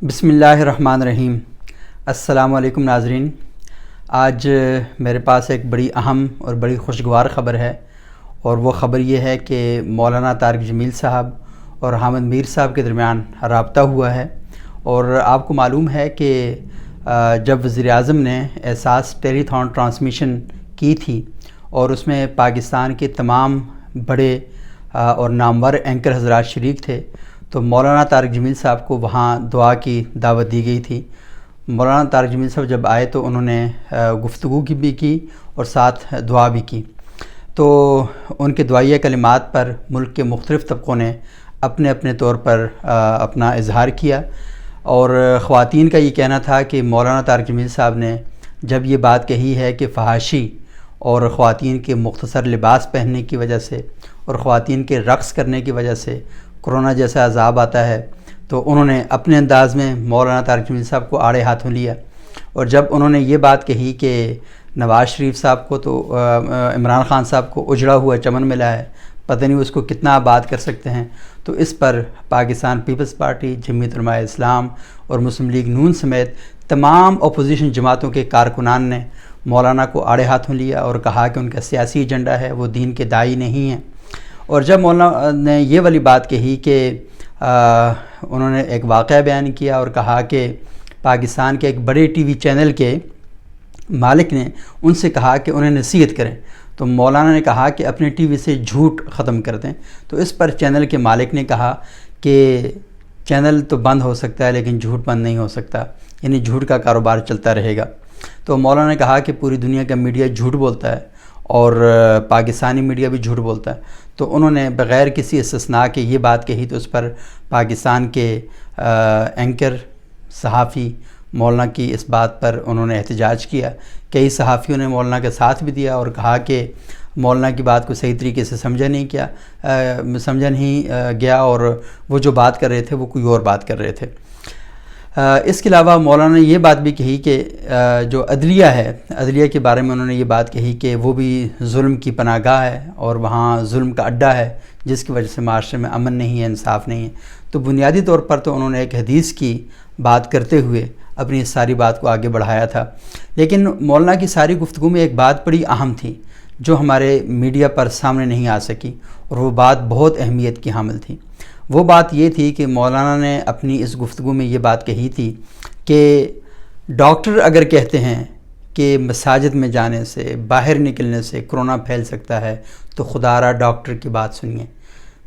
بسم اللہ الرحمن الرحیم۔ السلام علیکم ناظرین۔ آج میرے پاس ایک بڑی اہم اور بڑی خوشگوار خبر ہے، اور وہ خبر یہ ہے کہ مولانا طارق جمیل صاحب اور حامد میر صاحب کے درمیان رابطہ ہوا ہے۔ اور آپ کو معلوم ہے کہ جب وزیر اعظم نے احساس ٹیلی تھون ٹرانسمیشن کی تھی اور اس میں پاکستان کے تمام بڑے اور نامور اینکر حضرات شریک تھے، تو مولانا طارق جمیل صاحب کو وہاں دعا کی دعوت دی گئی تھی۔ مولانا طارق جمیل صاحب جب آئے تو انہوں نے گفتگو بھی کی اور ساتھ دعا بھی کی۔ تو ان کے دعائیہ کلمات پر ملک کے مختلف طبقوں نے اپنے اپنے طور پر اپنا اظہار کیا، اور خواتین کا یہ کہنا تھا کہ مولانا طارق جمیل صاحب نے جب یہ بات کہی ہے کہ فحاشی اور خواتین کے مختصر لباس پہننے کی وجہ سے اور خواتین کے رقص کرنے کی وجہ سے کرونا جیسا عذاب آتا ہے، تو انہوں نے اپنے انداز میں مولانا طارق جمیل صاحب کو آڑے ہاتھوں لیا۔ اور جب انہوں نے یہ بات کہی کہ نواز شریف صاحب کو تو عمران خان صاحب کو اجڑا ہوا چمن ملا ہے، پتہ نہیں اس کو کتنا آباد کر سکتے ہیں، تو اس پر پاکستان پیپلز پارٹی، جمعیت علماء اسلام اور مسلم لیگ نون سمیت تمام اپوزیشن جماعتوں کے کارکنان نے مولانا کو آڑے ہاتھوں لیا اور کہا کہ ان کا سیاسی ایجنڈا ہے، وہ دین کے داعی نہیں ہیں۔ اور جب مولانا نے یہ والی بات کہی کہ انہوں نے ایک واقعہ بیان کیا اور کہا کہ پاکستان کے ایک بڑے ٹی وی چینل کے مالک نے ان سے کہا کہ انہیں نصیحت کریں، تو مولانا نے کہا کہ اپنے ٹی وی سے جھوٹ ختم کر دیں۔ تو اس پر چینل کے مالک نے کہا کہ چینل تو بند ہو سکتا ہے لیکن جھوٹ بند نہیں ہو سکتا، یعنی جھوٹ کا کاروبار چلتا رہے گا۔ تو مولانا نے کہا کہ پوری دنیا کا میڈیا جھوٹ بولتا ہے اور پاکستانی میڈیا بھی جھوٹ بولتا ہے۔ تو انہوں نے بغیر کسی استثناء کے یہ بات کہی، تو اس پر پاکستان کے اینکر صحافی مولانا کی اس بات پر انہوں نے احتجاج کیا۔ کئی صحافیوں نے مولانا کا ساتھ بھی دیا اور کہا کہ مولانا کی بات کو صحیح طریقے سے سمجھا نہیں گیا اور وہ جو بات کر رہے تھے وہ کوئی اور بات کر رہے تھے۔ اس کے علاوہ مولانا نے یہ بات بھی کہی کہ جو عدلیہ ہے، عدلیہ کے بارے میں انہوں نے یہ بات کہی کہ وہ بھی ظلم کی پناہ گاہ ہے اور وہاں ظلم کا اڈا ہے، جس کی وجہ سے معاشرے میں امن نہیں ہے، انصاف نہیں ہے۔ تو بنیادی طور پر تو انہوں نے ایک حدیث کی بات کرتے ہوئے اپنی اس ساری بات کو آگے بڑھایا تھا، لیکن مولانا کی ساری گفتگو میں ایک بات بڑی اہم تھی جو ہمارے میڈیا پر سامنے نہیں آ سکی، اور وہ بات بہت اہمیت کی حامل تھی۔ وہ بات یہ تھی کہ مولانا نے اپنی اس گفتگو میں یہ بات کہی تھی کہ ڈاکٹر اگر کہتے ہیں کہ مساجد میں جانے سے، باہر نکلنے سے کرونا پھیل سکتا ہے، تو خدا را ڈاکٹر کی بات سنیے۔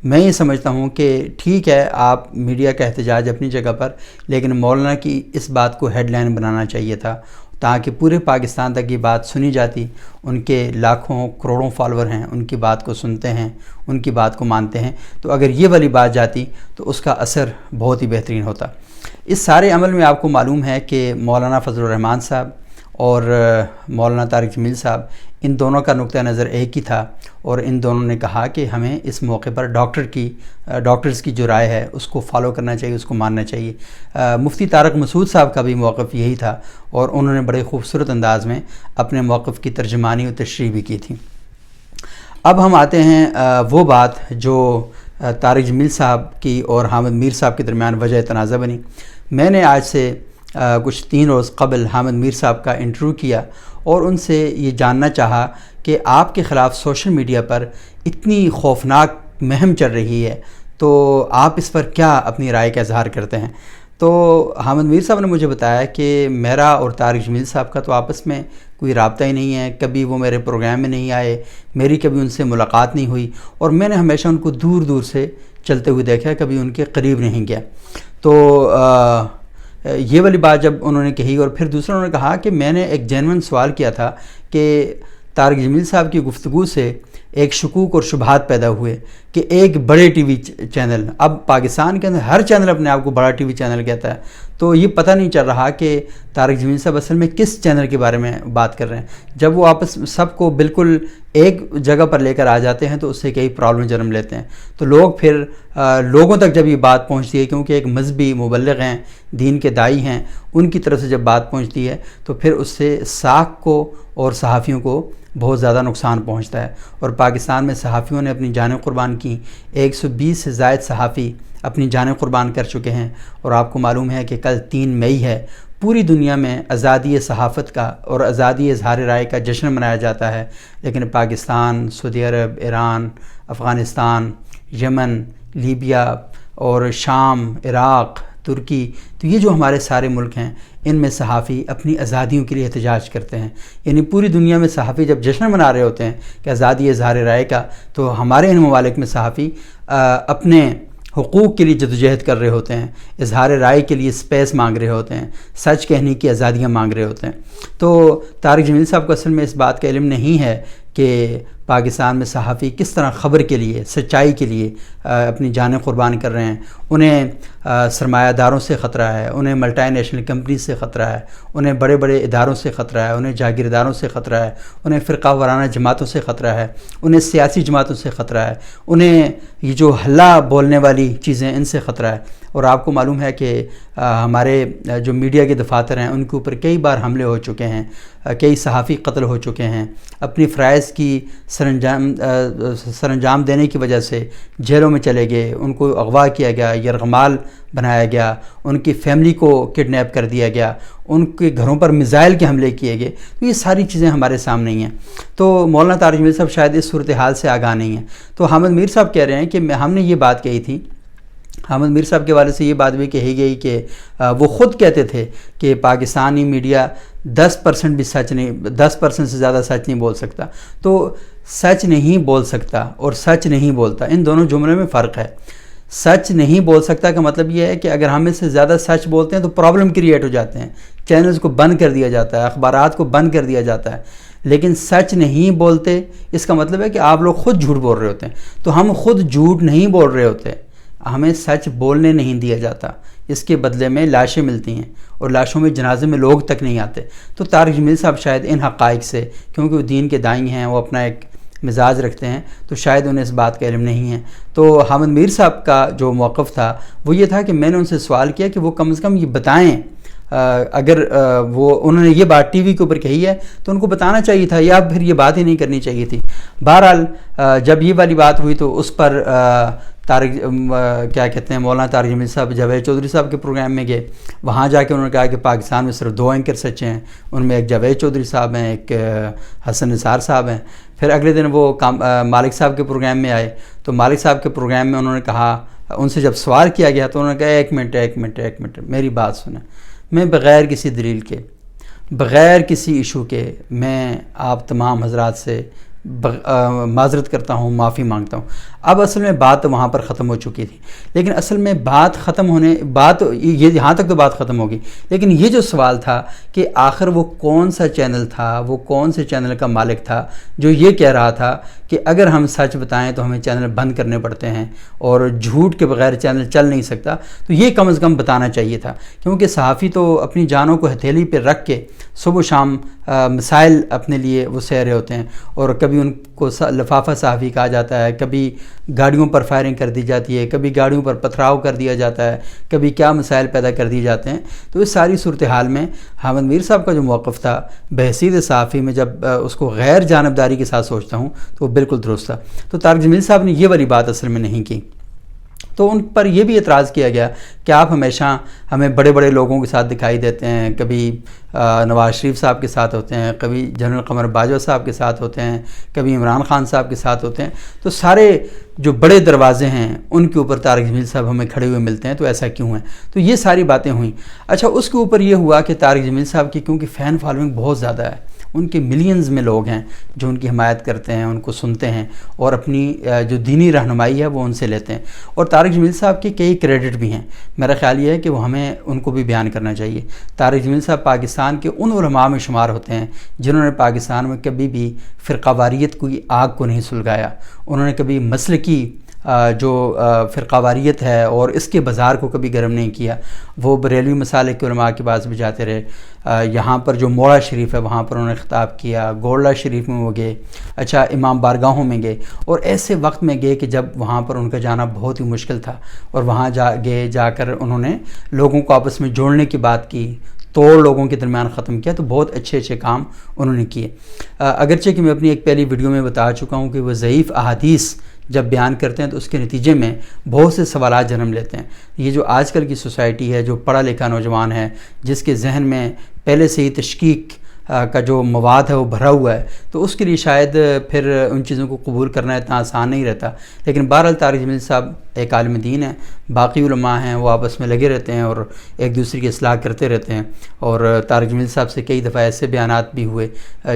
میں یہ سمجھتا ہوں کہ ٹھیک ہے، آپ میڈیا کا احتجاج اپنی جگہ پر، لیکن مولانا کی اس بات کو ہیڈ لائن بنانا چاہیے تھا تاکہ پورے پاکستان تک یہ بات سنی جاتی۔ ان کے لاکھوں کروڑوں فالوور ہیں، ان کی بات کو سنتے ہیں، ان کی بات کو مانتے ہیں، تو اگر یہ والی بات جاتی تو اس کا اثر بہت ہی بہترین ہوتا۔ اس سارے عمل میں آپ کو معلوم ہے کہ مولانا فضل الرحمان صاحب اور مولانا طارق جمیل صاحب، ان دونوں کا نقطہ نظر ایک ہی تھا، اور ان دونوں نے کہا کہ ہمیں اس موقع پر ڈاکٹرز کی جو رائے ہے اس کو فالو کرنا چاہیے، اس کو ماننا چاہیے۔ مفتی طارق مسعود صاحب کا بھی موقف یہی تھا، اور انہوں نے بڑے خوبصورت انداز میں اپنے موقف کی ترجمانی و تشریح بھی کی تھی۔ اب ہم آتے ہیں وہ بات جو طارق جمیل صاحب کی اور حامد میر صاحب کے درمیان وجہ تنازع بنی۔ میں نے آج سے کچھ 3 روز قبل حامد میر صاحب کا انٹرویو کیا اور ان سے یہ جاننا چاہا کہ آپ کے خلاف سوشل میڈیا پر اتنی خوفناک مہم چل رہی ہے، تو آپ اس پر کیا اپنی رائے کا اظہار کرتے ہیں؟ تو حامد میر صاحب نے مجھے بتایا کہ میرا اور طارق جمیل صاحب کا تو آپس میں کوئی رابطہ ہی نہیں ہے، کبھی وہ میرے پروگرام میں نہیں آئے، میری کبھی ان سے ملاقات نہیں ہوئی، اور میں نے ہمیشہ ان کو دور دور سے چلتے ہوئے دیکھا، کبھی ان کے قریب نہیں گیا۔ تو یہ والی بات جب انہوں نے کہی، اور پھر دوسرا انہوں نے کہا کہ میں نے ایک جینوئن سوال کیا تھا کہ طارق جمیل صاحب کی گفتگو سے ایک شکوک اور شبہات پیدا ہوئے کہ ایک بڑے ٹی وی چینل، اب پاکستان کے اندر ہر چینل اپنے آپ کو بڑا ٹی وی چینل کہتا ہے، تو یہ پتہ نہیں چل رہا کہ طارق جمیل صاحب اصل میں کس چینل کے بارے میں بات کر رہے ہیں۔ جب وہ آپس سب کو بالکل ایک جگہ پر لے کر آ جاتے ہیں تو اس سے کئی پرابلم جنم لیتے ہیں، تو لوگ پھر لوگوں تک جب یہ بات پہنچتی ہے، کیونکہ ایک مذہبی مبلغ ہیں، دین کے داعی ہیں، ان کی طرف سے جب بات پہنچتی ہے تو پھر اس سے ساکھ کو اور صحافیوں کو بہت زیادہ نقصان پہنچتا ہے، اور پاکستان میں صحافیوں نے اپنی جانیں قربان کی، 120 سے زائد صحافی اپنی جانیں قربان کر چکے ہیں، اور آپ کو معلوم ہے کہ کل 3 مئی ہے، پوری دنیا میں آزادی صحافت کا اور آزادی اظہار رائے کا جشن منایا جاتا ہے، لیکن پاکستان، سعودی عرب، ایران، افغانستان، یمن، لیبیا اور شام، عراق، ترکی، تو یہ جو ہمارے سارے ملک ہیں، ان میں صحافی اپنی آزادیوں کے لیے احتجاج کرتے ہیں۔ یعنی پوری دنیا میں صحافی جب جشن منا رہے ہوتے ہیں کہ آزادی اظہار رائے کا، تو ہمارے ان ممالک میں صحافی اپنے حقوق کے لیے جدوجہد کر رہے ہوتے ہیں، اظہار رائے کے لیے سپیس مانگ رہے ہوتے ہیں، سچ کہنے کی آزادیاں مانگ رہے ہوتے ہیں۔ تو طارق جمیل صاحب کو اصل میں اس بات کا علم نہیں ہے کہ پاکستان میں صحافی کس طرح خبر کے لیے، سچائی کے لیے اپنی جانیں قربان کر رہے ہیں۔ انہیں سرمایہ داروں سے خطرہ ہے، انہیں ملٹی نیشنل کمپنی سے خطرہ ہے، انہیں بڑے بڑے اداروں سے خطرہ ہے، انہیں جاگیرداروں سے خطرہ ہے، انہیں فرقہ وارانہ جماعتوں سے خطرہ ہے، انہیں سیاسی جماعتوں سے خطرہ ہے، انہیں یہ جو ہلا بولنے والی چیزیں ان سے خطرہ ہے۔ اور آپ کو معلوم ہے کہ ہمارے جو میڈیا کے دفاتر ہیں ان کے اوپر کئی بار حملے ہو چکے ہیں، کئی صحافی قتل ہو چکے ہیں، اپنی فرائض کی سرانجام دینے کی وجہ سے جیلوں میں چلے گئے، ان کو اغوا کیا گیا، یرغمال بنایا گیا، ان کی فیملی کو کڈنیپ کر دیا گیا، ان کے گھروں پر میزائل کے حملے کیے گئے۔ تو یہ ساری چیزیں ہمارے سامنے ہی ہیں۔ تو مولانا طارق جمیل صاحب شاید اس صورتحال سے آگاہ نہیں ہیں۔ تو حامد میر صاحب کہہ رہے ہیں کہ ہم نے یہ بات کہی تھی، حامد میر صاحب کے والے سے یہ بات بھی کہی گئی کہ وہ خود کہتے تھے کہ پاکستانی میڈیا 10% بھی سچ نہیں، 10% سے زیادہ سچ نہیں بول سکتا۔ تو سچ نہیں بول سکتا اور سچ نہیں بولتا، ان دونوں جملوں میں فرق ہے۔ سچ نہیں بول سکتا کا مطلب یہ ہے کہ اگر ہم اس سے زیادہ سچ بولتے ہیں تو پرابلم کریٹ ہو جاتے ہیں، چینلز کو بند کر دیا جاتا ہے، اخبارات کو بند کر دیا جاتا ہے۔ لیکن سچ نہیں بولتے اس کا مطلب ہے کہ آپ لوگ خود جھوٹ بول رہے ہوتے ہیں۔ تو ہم خود جھوٹ نہیں بول رہے ہوتے، ہمیں سچ بولنے نہیں دیا جاتا، اس کے بدلے میں لاشیں ملتی ہیں، اور لاشوں میں جنازے میں لوگ تک نہیں آتے۔ تو طارق جمیل صاحب شاید ان حقائق سے، کیونکہ وہ دین کے دائی ہیں، وہ اپنا ایک مزاج رکھتے ہیں، تو شاید انہیں اس بات کا علم نہیں ہے۔ تو حامد میر صاحب کا جو موقف تھا وہ یہ تھا کہ میں نے ان سے سوال کیا کہ وہ کم از کم یہ بتائیں، اگر وہ انہوں نے یہ بات ٹی وی کے اوپر کہی ہے تو ان کو بتانا چاہیے تھا، یا پھر یہ بات ہی نہیں کرنی چاہیے تھی۔ بہرحال جب یہ والی بات ہوئی تو اس پر کیا کہتے ہیں مولانا طارق جمیل صاحب جاوید چودھری صاحب کے پروگرام میں گئے، وہاں جا کے انہوں نے کہا کہ پاکستان میں صرف 2 اینکر سچے ہیں، ان میں ایک جاوید چودھری صاحب ہیں، ایک حسن نثار صاحب ہیں۔ پھر اگلے دن وہ مالک صاحب کے پروگرام میں آئے، تو مالک صاحب کے پروگرام میں انہوں نے کہا، ان سے جب سوال کیا گیا تو انہوں نے کہا ایک منٹ میری بات سنیں، میں بغیر کسی دلیل کے، بغیر کسی ایشو کے، میں آپ تمام حضرات سے معذرت کرتا ہوں، معافی مانگتا ہوں۔ اب اصل میں بات وہاں پر ختم ہو چکی تھی، لیکن اصل میں بات یہ یہاں تک تو بات ختم ہوگی، لیکن یہ جو سوال تھا کہ آخر وہ کون سا چینل تھا، وہ کون سے چینل کا مالک تھا جو یہ کہہ رہا تھا کہ اگر ہم سچ بتائیں تو ہمیں چینل بند کرنے پڑتے ہیں اور جھوٹ کے بغیر چینل چل نہیں سکتا، تو یہ کم از کم بتانا چاہیے تھا، کیونکہ صحافی تو اپنی جانوں کو ہتھیلی پہ رکھ کے صبح و شام مسائل اپنے لیے وہ سہ رہے ہوتے ہیں، اور کبھی ان کو لفافہ صحافی کہا جاتا ہے، کبھی گاڑیوں پر فائرنگ کر دی جاتی ہے، کبھی گاڑیوں پر پتھراؤ کر دیا جاتا ہے، کبھی کیا مسائل پیدا کر دیے جاتے ہیں۔ تو اس ساری صورتحال میں حامد میر صاحب کا جو موقف تھا بحیثیت صحافی میں، جب اس کو غیر جانبداری کے ساتھ سوچتا ہوں تو وہ بالکل درست تھا۔ تو طارق جمیل صاحب نے یہ والی بات اصل میں نہیں کی، تو ان پر یہ بھی اعتراض کیا گیا کہ آپ ہمیشہ ہمیں بڑے بڑے لوگوں کے ساتھ دکھائی دیتے ہیں، کبھی نواز شریف صاحب کے ساتھ ہوتے ہیں، کبھی جنرل قمر باجوہ صاحب کے ساتھ ہوتے ہیں، کبھی عمران خان صاحب کے ساتھ ہوتے ہیں، تو سارے جو بڑے دروازے ہیں ان کے اوپر طارق جمیل صاحب ہمیں کھڑے ہوئے ملتے ہیں، تو ایسا کیوں ہے؟ تو یہ ساری باتیں ہوئیں۔ اچھا، اس کے اوپر یہ ہوا کہ طارق جمیل صاحب کی کیونکہ فین فالوئنگ بہت زیادہ ہے، ان کے ملینز میں لوگ ہیں جو ان کی حمایت کرتے ہیں، ان کو سنتے ہیں، اور اپنی جو دینی رہنمائی ہے وہ ان سے لیتے ہیں، اور طارق جمیل صاحب کے کئی کریڈٹ بھی ہیں۔ میرا خیال یہ ہے کہ وہ ہمیں ان کو بھی بیان کرنا چاہیے۔ طارق جمیل صاحب پاکستان کے ان علماء میں شمار ہوتے ہیں جنہوں نے پاکستان میں کبھی بھی فرقہ واریت کی آگ کو نہیں سلگایا، انہوں نے کبھی مسلکی جو فرقہ واریت ہے اور اس کے بازار کو کبھی گرم نہیں کیا۔ وہ بریلوی مسالک کے علماء کے پاس بھی جاتے رہے، یہاں پر جو موڑا شریف ہے وہاں پر انہوں نے خطاب کیا، گولڈا شریف میں وہ گئے، اچھا امام بارگاہوں میں گئے، اور ایسے وقت میں گئے کہ جب وہاں پر ان کا جانا بہت ہی مشکل تھا، اور وہاں جا کر انہوں نے لوگوں کو آپس میں جوڑنے کی بات کی، توڑ لوگوں کے درمیان ختم کیا، تو بہت اچھے اچھے کام انہوں نے کیے۔ اگرچہ کہ میں اپنی ایک پہلی ویڈیو میں بتا چکا ہوں کہ وہ ضعیف احادیث جب بیان کرتے ہیں تو اس کے نتیجے میں بہت سے سوالات جنم لیتے ہیں۔ یہ جو آج کل کی سوسائٹی ہے، جو پڑھا لکھا نوجوان ہے، جس کے ذہن میں پہلے سے ہی تشکیک کا جو مواد ہے وہ بھرا ہوا ہے، تو اس کے لیے شاید پھر ان چیزوں کو قبول کرنا اتنا آسان نہیں رہتا۔ لیکن بہرحال طارق جمیل صاحب ایک عالم دین ہیں، باقی علماء ہیں وہ آپس میں لگے رہتے ہیں اور ایک دوسرے کی اصلاح کرتے رہتے ہیں، اور طارق جمیل صاحب سے کئی دفعہ ایسے بیانات بھی ہوئے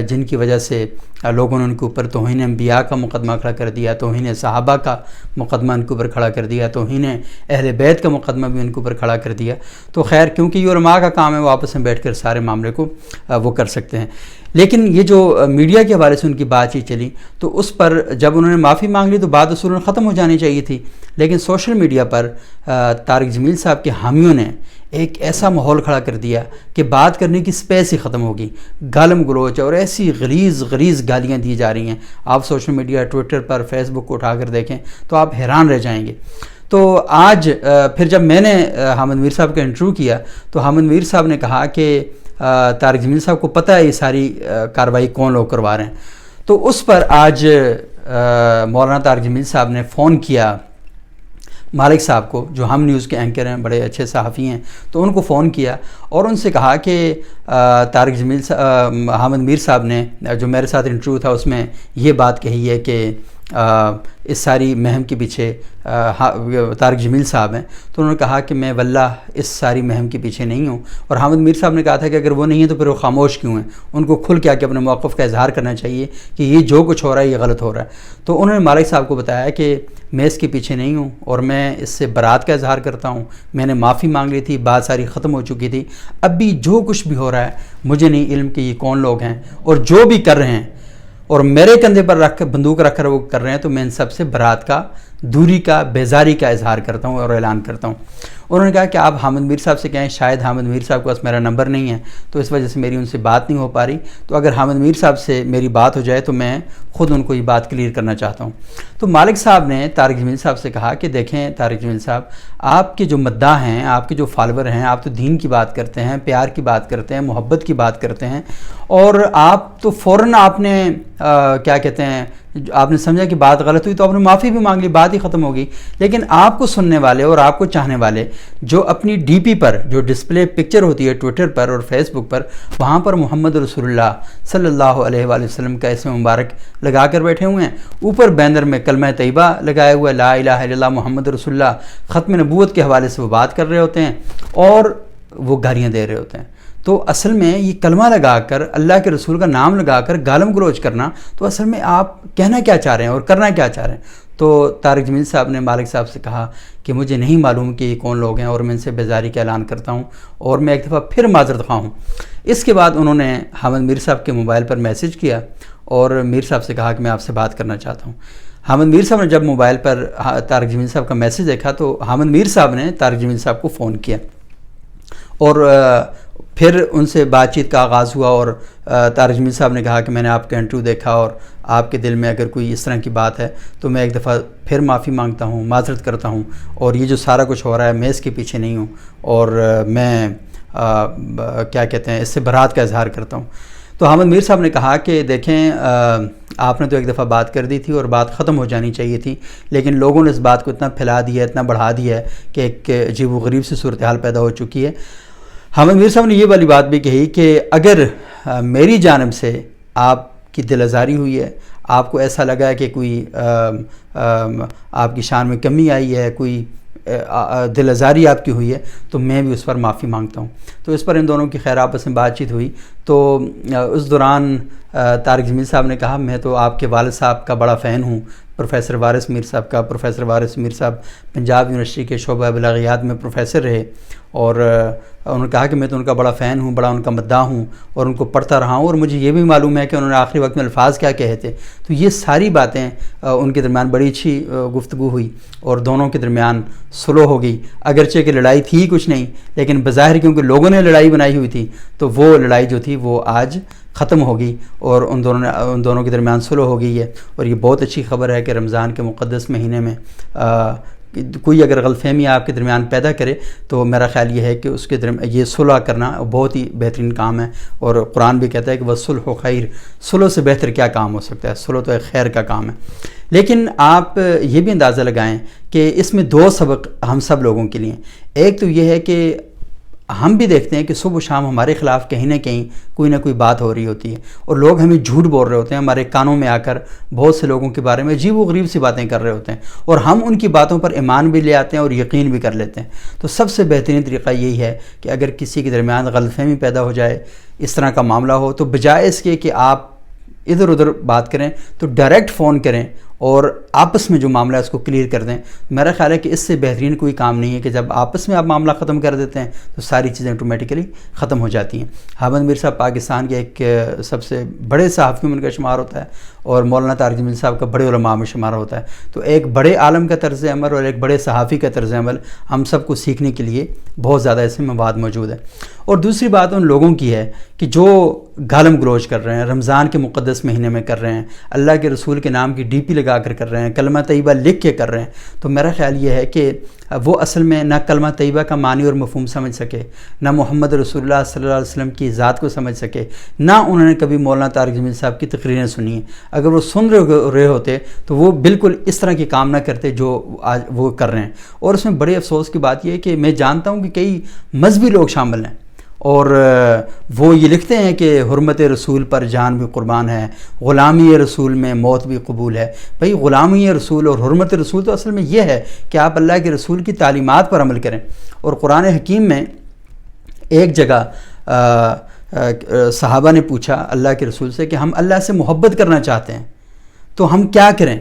جن کی وجہ سے لوگوں نے ان کے اوپر توہین انبیاء کا مقدمہ کھڑا کر دیا، توہین صحابہ کا مقدمہ ان کے اوپر کھڑا کر دیا، توہین اہل بیت کا مقدمہ بھی ان کے اوپر کھڑا کر دیا۔ تو خیر، کیونکہ یہ علماء کا کام ہے، وہ آپس میں بیٹھ کر سارے معاملے کو وہ کر سکتے ہیں۔ لیکن یہ جو میڈیا کے حوالے سے ان کی بات چیت چلی، تو اس پر جب انہوں نے معافی مانگ لی تو بات اصولاً ختم ہو جانی چاہیے تھی، لیکن سوشل میڈیا پر طارق جمیل صاحب کے حامیوں نے ایک ایسا ماحول کھڑا کر دیا کہ بات کرنے کی سپیس ہی ختم ہوگی، گالم گلوچ اور ایسی غلیظ گالیاں دی جا رہی ہیں۔ آپ سوشل میڈیا، ٹویٹر پر، فیس بک کو اٹھا کر دیکھیں تو آپ حیران رہ جائیں گے۔ تو آج پھر جب میں نے حامد میر صاحب کا انٹرویو کیا تو حامد میر صاحب نے کہا کہ طارق جمیل صاحب کو پتہ ہے یہ ساری کارروائی کون لوگ کروا رہے ہیں۔ تو اس پر آج مولانا طارق جمیل صاحب نے فون کیا مالک صاحب کو، جو ہم نیوز کے اینکر ہیں، بڑے اچھے صحافی ہیں، تو ان کو فون کیا اور ان سے کہا کہ طارق جمیل حامد میر صاحب نے جو میرے ساتھ انٹرویو تھا اس میں یہ بات کہی ہے کہ اس ساری مہم کے پیچھے طارق جمیل صاحب ہیں۔ تو انہوں نے کہا کہ میں واللہ اس ساری مہم کے پیچھے نہیں ہوں، اور حامد میر صاحب نے کہا تھا کہ اگر وہ نہیں ہیں تو پھر وہ خاموش کیوں ہیں، ان کو کھل کے آ کے اپنے موقف کا اظہار کرنا چاہیے کہ یہ جو کچھ ہو رہا ہے یہ غلط ہو رہا ہے۔ تو انہوں نے مالک صاحب کو بتایا کہ میں اس کے پیچھے نہیں ہوں اور میں اس سے برات کا اظہار کرتا ہوں، میں نے معافی مانگ لی تھی، بات ساری ختم ہو چکی تھی، اب بھی جو کچھ بھی ہو رہا ہے مجھے نہیں علم کہ یہ کون لوگ ہیں، اور جو بھی کر رہے ہیں اور میرے کندھے پر رکھ بندوق رکھ کر وہ کر رہے ہیں، تو میں ان سب سے برات کا، دوری کا، بیزاری کا اظہار کرتا ہوں اور اعلان کرتا ہوں۔ انہوں نے کہا کہ آپ حامد میر صاحب سے کہیں، شاید حامد میر صاحب کے پاس میرا نمبر نہیں ہے تو اس وجہ سے میری ان سے بات نہیں ہو پا رہی، تو اگر حامد میر صاحب سے میری بات ہو جائے تو میں خود ان کو یہ بات کلیئر کرنا چاہتا ہوں۔ تو مالک صاحب نے طارق جمیل صاحب سے کہا کہ دیکھیں طارق جمیل صاحب، آپ کے جو مداح ہیں، آپ کے جو فالوور ہیں، آپ تو دین کی بات کرتے ہیں، پیار کی بات کرتے ہیں، محبت کی بات کرتے ہیں، اور آپ تو فوراً آپ نے کیا کہتے ہیں، آپ نے سمجھا کہ بات غلط ہوئی تو آپ نے معافی بھی مانگ لی، بات ہی ختم ہوگی۔ لیکن آپ کو سننے والے اور آپ کو چاہنے والے جو اپنی ڈی پی پر جو ڈسپلے پکچر ہوتی ہے ٹویٹر پر اور فیس بک پر، وہاں پر محمد رسول اللہ صلی اللہ علیہ وآلہ وسلم کا اسم مبارک لگا کر بیٹھے ہوئے ہیں، اوپر بینر میں کلمہ طیبہ لگائے ہوئے، لا الہ الا اللہ محمد رسول اللہ، ختم نبوت کے حوالے سے وہ بات کر رہے ہوتے ہیں اور وہ گالیاں دے رہے ہوتے ہیں۔ تو اصل میں یہ کلمہ لگا کر، اللہ کے رسول کا نام لگا کر گالم گلوچ کرنا، تو اصل میں آپ کہنا کیا چاہ رہے ہیں اور کرنا کیا چاہ رہے ہیں؟ تو طارق جمیل صاحب نے مالک صاحب سے کہا کہ مجھے نہیں معلوم کہ یہ کون لوگ ہیں اور میں ان سے بیزاری کا اعلان کرتا ہوں اور میں ایک دفعہ پھر معذرت خواہ ہوں۔ اس کے بعد انہوں نے حامد میر صاحب کے موبائل پر میسج کیا اور میر صاحب سے کہا کہ میں آپ سے بات کرنا چاہتا ہوں۔ حامد میر صاحب نے جب موبائل پر طارق جمیل صاحب کا میسج دیکھا تو حامد میر صاحب نے طارق جمیل صاحب کو فون کیا اور پھر ان سے بات چیت کا آغاز ہوا، اور طارق جمیل صاحب نے کہا کہ میں نے آپ کا انٹرویو دیکھا اور آپ کے دل میں اگر کوئی اس طرح کی بات ہے تو میں ایک دفعہ پھر معافی مانگتا ہوں، معذرت کرتا ہوں، اور یہ جو سارا کچھ ہو رہا ہے میں اس کے پیچھے نہیں ہوں، اور میں کیا کہتے ہیں اس سے برات کا اظہار کرتا ہوں۔ تو حامد میر صاحب نے کہا کہ دیکھیں آپ نے تو ایک دفعہ بات کر دی تھی اور بات ختم ہو جانی چاہیے تھی، لیکن لوگوں نے اس بات کو اتنا پھیلا دیا ہے، اتنا بڑھا دیا ہے کہ ایک عجیب و غریب سی صورتحال پیدا ہو چکی ہے۔ حامد میر صاحب نے یہ والی بات بھی کہی کہ اگر میری جانب سے آپ کی دل آزاری ہوئی ہے، آپ کو ایسا لگا ہے کہ کوئی آپ کی شان میں کمی آئی ہے، کوئی دل آزاری آپ کی ہوئی ہے، تو میں بھی اس پر معافی مانگتا ہوں۔ تو اس پر ان دونوں کی خیر آپس میں بات چیت ہوئی۔ تو اس دوران طارق جمیل صاحب نے کہا میں تو آپ کے والد صاحب کا بڑا فین ہوں، پروفیسر وارث میر صاحب کا۔ پروفیسر وارث میر صاحب پنجاب یونیورسٹی کے شعبہ بلاغیات میں پروفیسر رہے، اور انہوں نے کہا کہ میں تو ان کا بڑا فین ہوں، بڑا ان کا مداح ہوں اور ان کو پڑھتا رہا ہوں، اور مجھے یہ بھی معلوم ہے کہ انہوں نے آخری وقت میں الفاظ کیا کہے تھے۔ تو یہ ساری باتیں ان کے درمیان بڑی اچھی گفتگو ہوئی اور دونوں کے درمیان صلح ہو گئی، اگرچہ کہ لڑائی تھی کچھ نہیں، لیکن بظاہر کیونکہ لوگوں نے لڑائی بنائی ہوئی تھی تو وہ لڑائی جو تھی وہ آج ختم ہو گئی اور ان دونوں کے درمیان صلح ہو گئی ہے۔ اور یہ بہت اچھی خبر ہے کہ رمضان کے مقدس مہینے میں کوئی اگر غلط فہمی آپ کے درمیان پیدا کرے تو میرا خیال یہ ہے کہ اس کے یہ صلح کرنا بہت ہی بہترین کام ہے، اور قرآن بھی کہتا ہے کہ وَالصُّلْحُ خَيْرٌ، صلح سے بہتر کیا کام ہو سکتا ہے، صلح تو ایک خیر کا کام ہے۔ لیکن آپ یہ بھی اندازہ لگائیں کہ اس میں دو سبق ہم سب لوگوں کے لیے، ایک تو یہ ہے کہ ہم بھی دیکھتے ہیں کہ صبح و شام ہمارے خلاف کہیں نہ کہیں کوئی نہ کوئی بات ہو رہی ہوتی ہے، اور لوگ ہمیں جھوٹ بول رہے ہوتے ہیں، ہمارے کانوں میں آ کر بہت سے لوگوں کے بارے میں عجیب و غریب سی باتیں کر رہے ہوتے ہیں، اور ہم ان کی باتوں پر ایمان بھی لے آتے ہیں اور یقین بھی کر لیتے ہیں۔ تو سب سے بہترین طریقہ یہی ہے کہ اگر کسی کے درمیان غلط فہمی پیدا ہو جائے، اس طرح کا معاملہ ہو، تو بجائے اس کے کہ آپ ادھر ادھر بات کریں تو ڈائریکٹ فون کریں اور آپس میں جو معاملہ ہے اس کو کلیئر کر دیں۔ میرا خیال ہے کہ اس سے بہترین کوئی کام نہیں ہے کہ جب آپس میں آپ معاملہ ختم کر دیتے ہیں تو ساری چیزیں آٹومیٹیکلی ختم ہو جاتی ہیں۔ حامد میر صاحب پاکستان کے ایک سب سے بڑے صحافیوں میں ان کا شمار ہوتا ہے، اور مولانا طارق جمیل صاحب کا بڑے علماء میں شمار ہوتا ہے۔ تو ایک بڑے عالم کا طرز عمل اور ایک بڑے صحافی کا طرز عمل ہم سب کو سیکھنے کے لیے بہت زیادہ اس میں مواد موجود ہے۔ اور دوسری بات ان لوگوں کی ہے کہ جو گالم گلوچ کر رہے ہیں، رمضان کے مقدس مہینے میں کر رہے ہیں، اللہ کے رسول کے نام کی ڈی پی لگا کر رہے ہیں، کلمہ طیبہ لکھ کے کر رہے ہیں، تو میرا خیال یہ ہے کہ وہ اصل میں نہ کلمہ طیبہ کا معنی اور مفہوم سمجھ سکے، نہ محمد رسول اللہ صلی اللہ علیہ وسلم کی ذات کو سمجھ سکے، نہ انہوں نے کبھی مولانا طارق جمیل صاحب کی تقریریں سنی ہیں۔ اگر وہ سن رہے ہوتے تو وہ بالکل اس طرح کے کام نہ کرتے جو آج وہ کر رہے ہیں۔ اور اس میں بڑے افسوس کی بات یہ ہے کہ میں جانتا ہوں کہ کئی مذہبی لوگ شامل ہیں، اور وہ یہ لکھتے ہیں کہ حرمت رسول پر جان بھی قربان ہے، غلامی رسول میں موت بھی قبول ہے۔ بھئی غلامی رسول اور حرمت رسول تو اصل میں یہ ہے کہ آپ اللہ کے رسول کی تعلیمات پر عمل کریں۔ اور قرآن حکیم میں ایک جگہ صحابہ نے پوچھا اللہ کے رسول سے کہ ہم اللہ سے محبت کرنا چاہتے ہیں تو ہم کیا کریں؟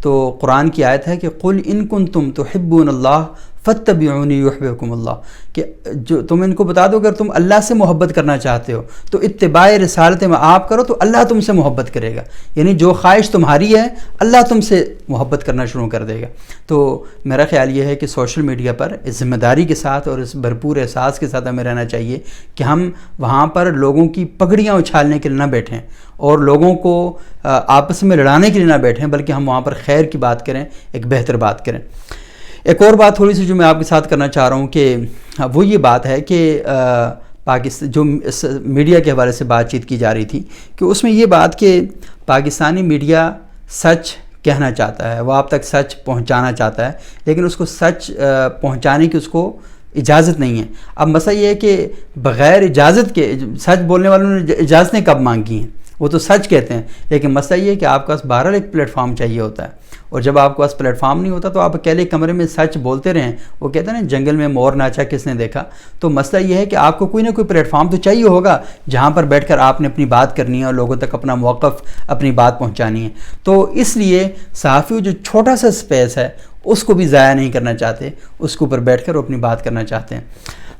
تو قرآن کی آیت ہے کہ قُلْ إِن كُنتُمْ تُحِبُّونَ اللَّهَ فَاتَّبِعُونِي يُحْبِبْكُمُ اللَّهُ، کہ جو تم ان کو بتا دو اگر تم اللہ سے محبت کرنا چاہتے ہو تو اتباع رسالت میں آپ کرو تو اللہ تم سے محبت کرے گا، یعنی جو خواہش تمہاری ہے اللہ تم سے محبت کرنا شروع کر دے گا۔ تو میرا خیال یہ ہے کہ سوشل میڈیا پر اس ذمہ داری کے ساتھ اور اس بھرپور احساس کے ساتھ ہمیں رہنا چاہیے کہ ہم وہاں پر لوگوں کی پگڑیاں اچھالنے کے لیے نہ بیٹھیں اور لوگوں کو آپس میں لڑانے کے لیے نہ بیٹھیں، بلکہ ہم وہاں پر خیر کی بات کریں، ایک بہتر بات کریں۔ ایک اور بات تھوڑی سی جو میں آپ کے ساتھ کرنا چاہ رہا ہوں کہ وہ یہ بات ہے کہ پاکستان جو میڈیا کے حوالے سے بات چیت کی جا رہی تھی کہ اس میں یہ بات کہ پاکستانی میڈیا سچ کہنا چاہتا ہے، وہ آپ تک سچ پہنچانا چاہتا ہے، لیکن اس کو سچ پہنچانے کی اس کو اجازت نہیں ہے۔ اب مسئلہ یہ ہے کہ بغیر اجازت کے سچ بولنے والوں نے اجازتیں کب مانگی ہیں؟ وہ تو سچ کہتے ہیں، لیکن مسئلہ یہ ہے کہ آپ کے پاس بہرحال ایک پلیٹ فارم چاہیے ہوتا ہے، اور جب آپ کے پاس پلیٹ فارم نہیں ہوتا تو آپ اکیلے کمرے میں سچ بولتے رہیں۔ وہ کہتے ہیں نا جنگل میں مور ناچا کس نے دیکھا، تو مسئلہ یہ ہے کہ آپ کو کوئی نہ کوئی پلیٹ فارم تو چاہیے ہوگا جہاں پر بیٹھ کر آپ نے اپنی بات کرنی ہے اور لوگوں تک اپنا موقف، اپنی بات پہنچانی ہے۔ تو اس لیے صحافی جو چھوٹا سا سپیس ہے اس کو بھی ضائع نہیں کرنا چاہتے، اس کے اوپر بیٹھ کر وہ اپنی بات کرنا چاہتے ہیں۔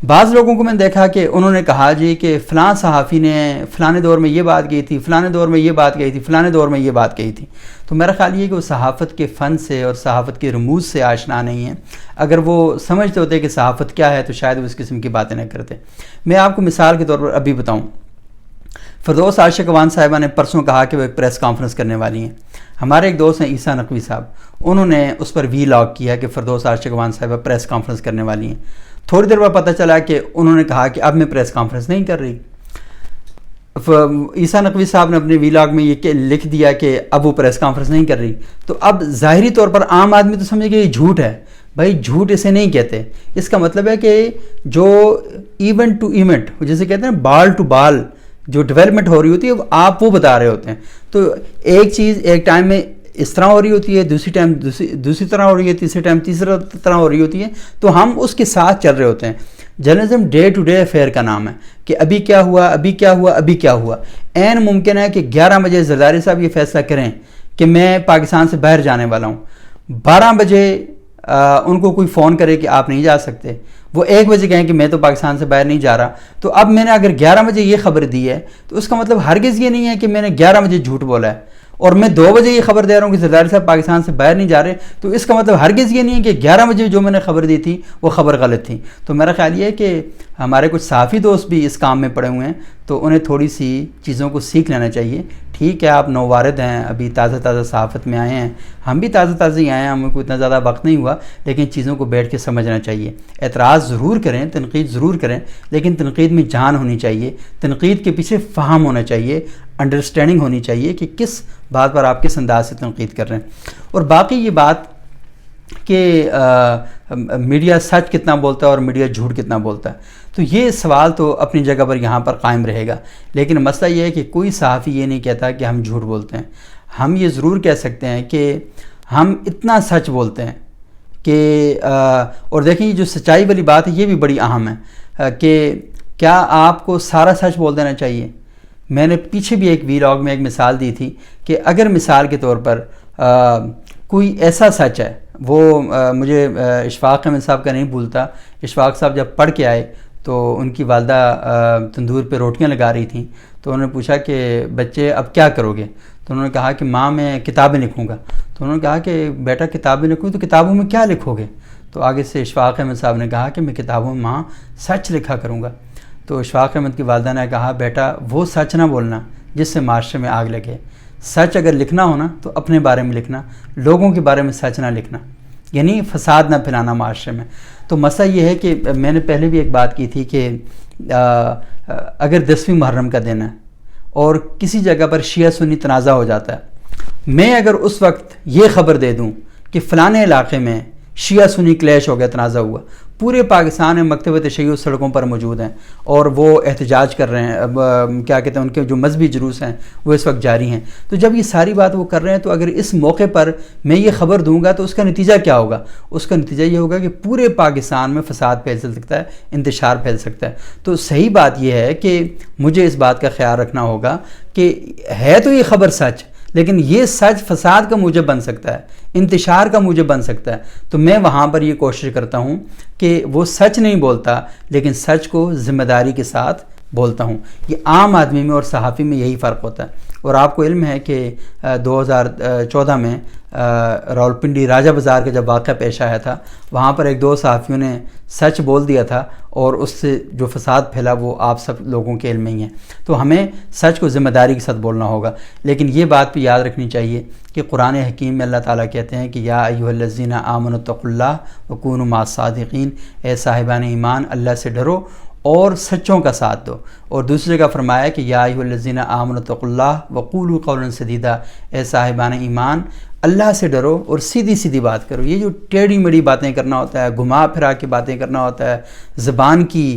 بعض لوگوں کو میں نے دیکھا کہ انہوں نے کہا جی کہ فلاں صحافی نے فلانے دور میں یہ بات کہی تھی، فلانے دور میں یہ بات کہی تھی، فلانے دور میں یہ بات کہی تھی۔ تو میرا خیال یہ ہے کہ وہ صحافت کے فن سے اور صحافت کے رموز سے آشنا نہیں ہیں۔ اگر وہ سمجھتے ہوتے کہ صحافت کیا ہے تو شاید وہ اس قسم کی باتیں نہ کرتے۔ میں آپ کو مثال کے طور پر ابھی بتاؤں، فردوس عاشق اقوان صاحبہ نے پرسوں کہا کہ وہ ایک پریس کانفرنس کرنے والی ہیں۔ ہمارے ایک دوست ہیں عیسیٰ نقوی صاحب، انہوں نے اس پر وی لاگ کیا کہ فردوس عاشق اقوان صاحبہ پریس کانفرنس کرنے والی ہیں۔ تھوڑی دیر بعد پتہ چلا کہ انہوں نے کہا کہ اب میں پریس کانفرنس نہیں کر رہی۔ عیسیٰ نقوی صاحب نے اپنے وی لاگ میں یہ لکھ دیا کہ اب وہ پریس کانفرنس نہیں کر رہی۔ تو اب ظاہری طور پر عام آدمی تو سمجھے کہ یہ جھوٹ ہے، بھائی جھوٹ اسے نہیں کہتے۔ اس کا مطلب ہے کہ جو ایونٹ ٹو ایونٹ جسے کہتے ہیں بال ٹو بال جو ڈیولپمنٹ ہو رہی ہوتی ہے آپ وہ بتا رہے ہوتے ہیں۔ تو ایک چیز ایک ٹائم میں اس طرح ہو رہی ہوتی ہے، دوسری ٹائم دوسری طرح ہو رہی ہے، تیسری ٹائم تیسرا طرح ہو رہی ہوتی ہے، تو ہم اس کے ساتھ چل رہے ہوتے ہیں۔ Journalism day to day affair کا نام ہے کہ ابھی کیا ہوا، ابھی کیا ہوا، ابھی کیا ہوا۔ عین ممکن ہے کہ 11 بجے زرداری صاحب یہ فیصلہ کریں کہ میں پاکستان سے باہر جانے والا ہوں، 12 بجے ان کو کوئی فون کرے کہ آپ نہیں جا سکتے، وہ 1 بجے کہیں کہ میں تو پاکستان سے باہر نہیں جا رہا۔ تو اب میں نے اگر 11 بجے یہ خبر دی ہے تو اس کا مطلب ہرگز یہ نہیں ہے کہ میں نے 11 بجے جھوٹ بولا ہے، اور میں 2 بجے یہ خبر دے رہا ہوں کہ زرداری صاحب پاکستان سے باہر نہیں جا رہے، تو اس کا مطلب ہرگز یہ نہیں ہے کہ 11 بجے جو میں نے خبر دی تھی وہ خبر غلط تھی۔ تو میرا خیال یہ ہے کہ ہمارے کچھ صحافی دوست بھی اس کام میں پڑے ہوئے ہیں، تو انہیں تھوڑی سی چیزوں کو سیکھ لینا چاہیے، ٹھیک ہے آپ نووارد ہیں، ابھی تازہ تازہ صحافت میں آئے ہیں، ہم بھی تازہ ہی آئے ہیں، ہمیں کو اتنا زیادہ وقت نہیں ہوا، لیکن چیزوں کو بیٹھ کے سمجھنا چاہیے۔ اعتراض ضرور کریں، تنقید ضرور کریں، لیکن تنقید میں جان ہونی چاہیے، تنقید کے پیچھے فہم ہونا چاہیے، انڈرسٹینڈنگ ہونی چاہیے کہ کس بات پر آپ کس انداز سے تنقید کر رہے ہیں۔ اور باقی یہ بات کہ میڈیا سچ کتنا بولتا ہے اور میڈیا جھوٹ کتنا بولتا ہے، تو یہ سوال تو اپنی جگہ پر یہاں پر قائم رہے گا، لیکن مسئلہ یہ ہے کہ کوئی صحافی یہ نہیں کہتا کہ ہم جھوٹ بولتے ہیں۔ ہم یہ ضرور کہہ سکتے ہیں کہ ہم اتنا سچ بولتے ہیں کہ اور دیکھیں یہ جو سچائی والی بات ہے یہ بھی بڑی اہم ہے کہ کیا آپ کو سارا سچ بول دینا چاہیے۔ میں نے پیچھے بھی ایک ویلاگ میں ایک مثال دی تھی کہ اگر مثال کے طور پر کوئی ایسا سچ ہے، وہ مجھے اشفاق احمد صاحب کا نہیں بھولتا، اشفاق صاحب جب پڑھ کے آئے تو ان کی والدہ تندور پہ روٹیاں لگا رہی تھیں، تو انہوں نے پوچھا کہ بچے اب کیا کرو گے؟ تو انہوں نے کہا کہ ماں میں کتابیں لکھوں گا۔ تو انہوں نے کہا کہ بیٹا کتابیں لکھوں تو کتابوں میں کیا لکھو گے؟ تو آگے سے اشفاق احمد صاحب نے کہا کہ میں کتابوں میں ماں سچ لکھا کروں گا۔ تو اشفاق احمد کی والدہ نے کہا بیٹا وہ سچ نہ بولنا جس سے معاشرے میں آگ لگے، سچ اگر لکھنا ہونا تو اپنے بارے میں لکھنا، لوگوں کے بارے میں سچ نہ لکھنا، یعنی فساد نہ پھیلانا معاشرے میں۔ تو مسئلہ یہ ہے کہ میں نے پہلے بھی ایک بات کی تھی کہ اگر 10ویں محرم کا دن ہے اور کسی جگہ پر شیعہ سنی تنازع ہو جاتا ہے، میں اگر اس وقت یہ خبر دے دوں کہ فلانے علاقے میں شیعہ سنی کلیش ہو گیا، تنازع ہوا، پورے پاکستان میں مکتبہ تشیع سڑکوں پر موجود ہیں اور وہ احتجاج کر رہے ہیں، کیا کہتے ہیں ان کے جو مذہبی جلوس ہیں وہ اس وقت جاری ہیں، تو جب یہ ساری بات وہ کر رہے ہیں تو اگر اس موقع پر میں یہ خبر دوں گا تو اس کا نتیجہ کیا ہوگا؟ اس کا نتیجہ یہ ہوگا کہ پورے پاکستان میں فساد پھیل سکتا ہے، انتشار پھیل سکتا ہے۔ تو صحیح بات یہ ہے کہ مجھے اس بات کا خیال رکھنا ہوگا کہ ہے تو یہ خبر سچ، لیکن یہ سچ فساد کا موجب بن سکتا ہے، انتشار کا موجب بن سکتا ہے، تو میں وہاں پر یہ کوشش کرتا ہوں کہ وہ سچ نہیں بولتا لیکن سچ کو ذمہ داری کے ساتھ بولتا ہوں۔ یہ عام آدمی میں اور صحافی میں یہی فرق ہوتا ہے۔ اور آپ کو علم ہے کہ 2014 میں راولپنڈی راجہ بازار کا جب واقعہ پیش آیا تھا، وہاں پر ایک دو صحافیوں نے سچ بول دیا تھا اور اس سے جو فساد پھیلا وہ آپ سب لوگوں کے علم میں ہی ہے۔ تو ہمیں سچ کو ذمہ داری کے ساتھ بولنا ہوگا، لیکن یہ بات بھی یاد رکھنی چاہیے کہ قرآن حکیم میں اللہ تعالیٰ کہتے ہیں کہ یا ایھا الذین آمنوا اتقوا اللہ وکونوا مع الصادقین، اے صاحبان ایمان اللہ سے ڈرو اور سچوں کا ساتھ دو۔ اور دوسری جگہ فرمایا کہ یا ایھا الذین آمنوا اتقوا اللہ وقولوا قولا سدیدا، اے صاحبان ایمان اللہ سے ڈرو اور سیدھی سیدھی بات کرو۔ یہ جو ٹیڑھی میڑھی باتیں کرنا ہوتا ہے، گھما پھرا کے باتیں کرنا ہوتا ہے، زبان کی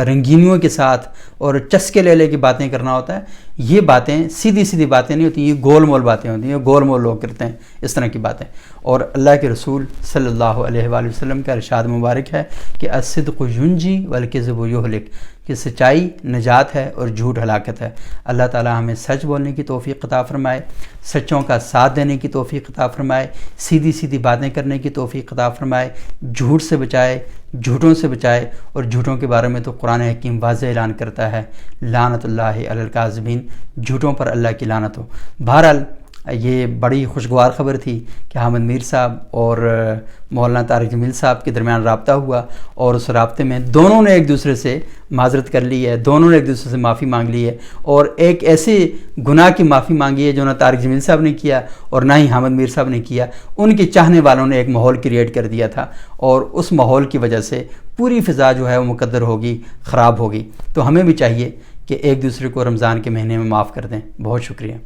رنگینیوں کے ساتھ اور چسکے لے کی باتیں کرنا ہوتا ہے، یہ باتیں سیدھی سیدھی باتیں نہیں ہوتی، یہ گول مول باتیں ہوتی ہیں، یہ گول مول لوگ کرتے ہیں اس طرح کی باتیں۔ اور اللہ کے رسول صلی اللہ علیہ وآلہ وسلم کا ارشاد مبارک ہے کہ الصدق ینجی والکذب یہلک، کہ سچائی نجات ہے اور جھوٹ ہلاکت ہے۔ اللہ تعالی ہمیں سچ بولنے کی توفیق عطا فرمائے، سچوں کا ساتھ دینے کی توفیق عطا فرمائے، سیدھی سیدھی باتیں کرنے کی توفیق عطا فرمائے، جھوٹ سے بچائے، جھوٹوں سے بچائے، اور جھوٹوں کے بارے میں تو قرآن حکیم واضح اعلان کرتا ہے لعنت اللہ علی الکاذبین، جھوٹوں پر اللہ کی لعنت ہو۔ بہرحال یہ بڑی خوشگوار خبر تھی کہ حامد میر صاحب اور مولانا طارق جمیل صاحب کے درمیان رابطہ ہوا، اور اس رابطے میں دونوں نے ایک دوسرے سے معذرت کر لی ہے، دونوں نے ایک دوسرے سے معافی مانگ لی ہے، اور ایک ایسے گناہ کی معافی مانگی ہے جو نہ طارق جمیل صاحب نے کیا اور نہ ہی حامد میر صاحب نے کیا۔ ان کے چاہنے والوں نے ایک ماحول کریٹ کر دیا تھا، اور اس ماحول کی وجہ سے پوری فضا جو ہے وہ مقدر ہوگی، خراب ہوگی۔ تو ہمیں بھی چاہیے کہ ایک دوسرے کو رمضان کے مہینے میں معاف کر دیں۔ بہت شکریہ۔